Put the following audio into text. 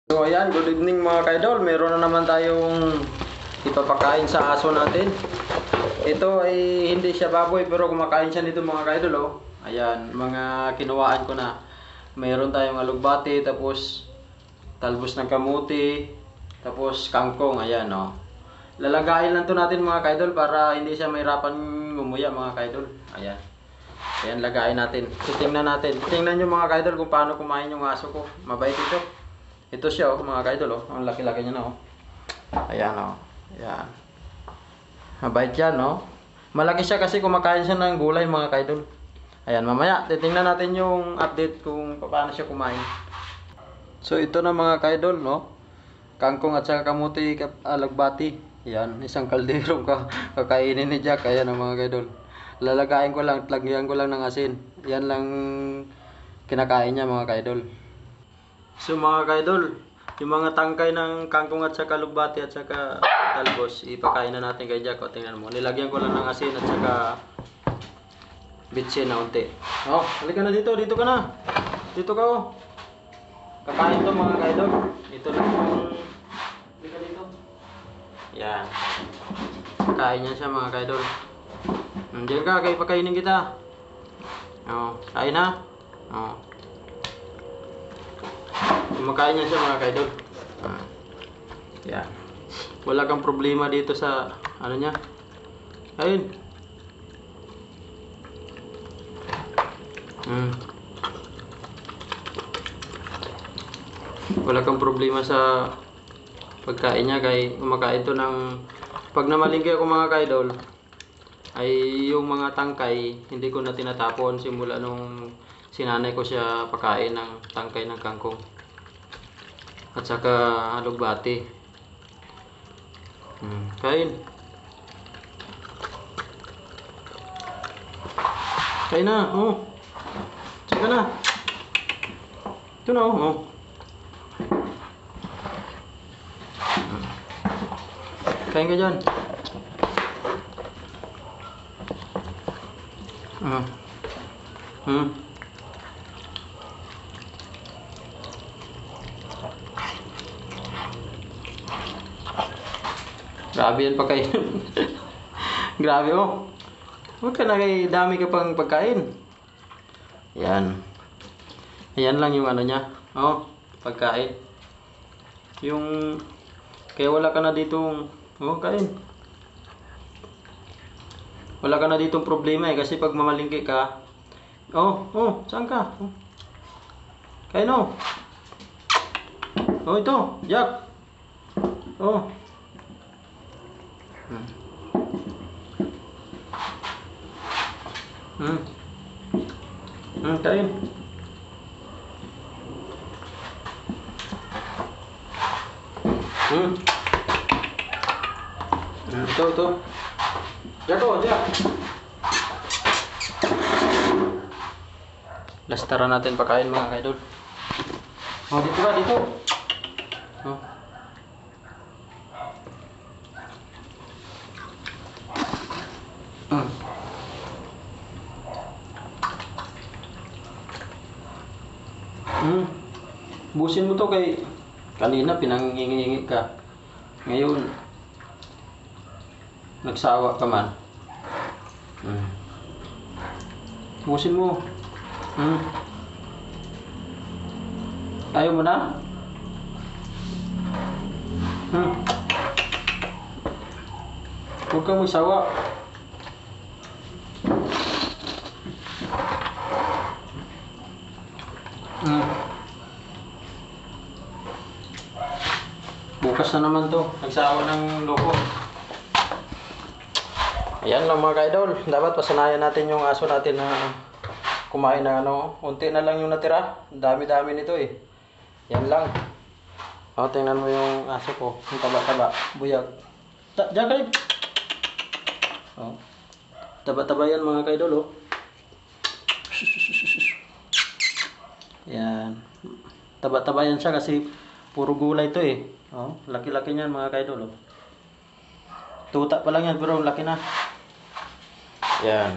So ayan, good evening mga kaidol. Meron na naman tayong ipapakain sa aso natin. Ito ay hindi siya baboy pero kumakain siya nito mga kaidol oh. Ayan, mga kinuhaan ko na. Meron tayong alugbati, tapos talbos ng kamuti, tapos kangkong, ayan oh. Lalagayin lang to natin mga kaidol para hindi siya mahirapan ngumuya mga kaidol. Ayan. Ayan, lagayin natin. Titingnan natin. Tingnan nyo mga kaidol kung paano kumain yung aso ko. Mabait ito. Ito siya oh, mga kaidol oh. Ang laki-laki niya na oh. Ayan oh. Ayan. Mabait yan oh. Malaki siya kasi kumakain siya ng gulay mga kaidol. Ayan, mamaya titingnan natin yung update kung paano siya kumain. So ito na mga kaidol no. Kangkong at saka kamuti, alagbati. Ayan, isang kaldero kakainin ni Jack. Ayan ang mga kaidol. Lalagayin ko lang, lagyan ko lang ng asin. Yan lang kinakain niya mga kaidol. So mga kaidol, yung mga tangkay ng kangkong at saka lugbati at saka talbos, ipakain na natin kay Jack. O, tingnan mo, nilagyan ko lang ng asin at saka bitsin na unti. Oh, halika na dito, dito ka na. Dito ka oh. Kakain to mga kaidol. Ito lang yung... Halika dito. Yan. Kain niya siya mga kaidol. Diyan ka, kaya pakainin kita. Oh, kain na. Oh. Kumakain niya siya mga kaidol. Yan. Wala kang problema dito sa ano niya. Ayun. Wala kang problema sa pagkain niya kay kumakain to ng pag namalingki ako mga kaidol ay yung mga tangkay hindi ko na tinatapon simula nung sinanay ko siya pakain ng tangkay ng kangkong at saka alugbati. Kain. Kain na. Oh. Sige na. Ito na oh. Kain ka dyan. Grabe yan pagkain. Grabe oh. Huwag ka na kay dami ka pang pagkain. Yan. Ayan lang yung ano niya. Oh, pagkain. Yung kaya wala ka na ditong oh, kain. Wala ka na ditong problema eh kasi pag mamalingki ka. Oh, saan ka? Oh. Kain oh. Oh, ito, Jack. Oh. Kain. Ito. Jack oh, Jack. Lastaran natin pakain mga kaidol. Oh, dito ka, dito. Oh. Busin mo to kay kanina pinangingi ka. Ngayon nagsawa ka man. Busin mo. Ayaw mo na? Huwag kang magsawa. Bukas na naman to. Nagsawa ng loko. Ayan lang mga kaidol. Dapat pasanayan natin yung aso natin na kumain na ano. Unti na lang yung natira. Dami-dami nito eh. Yan lang. O, tingnan mo yung aso ko. Yung taba-taba. Buyag. Diyan kayo. O. Taba-taba yan mga kaidol oh. Yan. Taba-taba yan siya kasi puro gulay to eh. Oh, laki-laki niyan mga kaidol oh. Tuta pa lang yan pero laki na. Yan.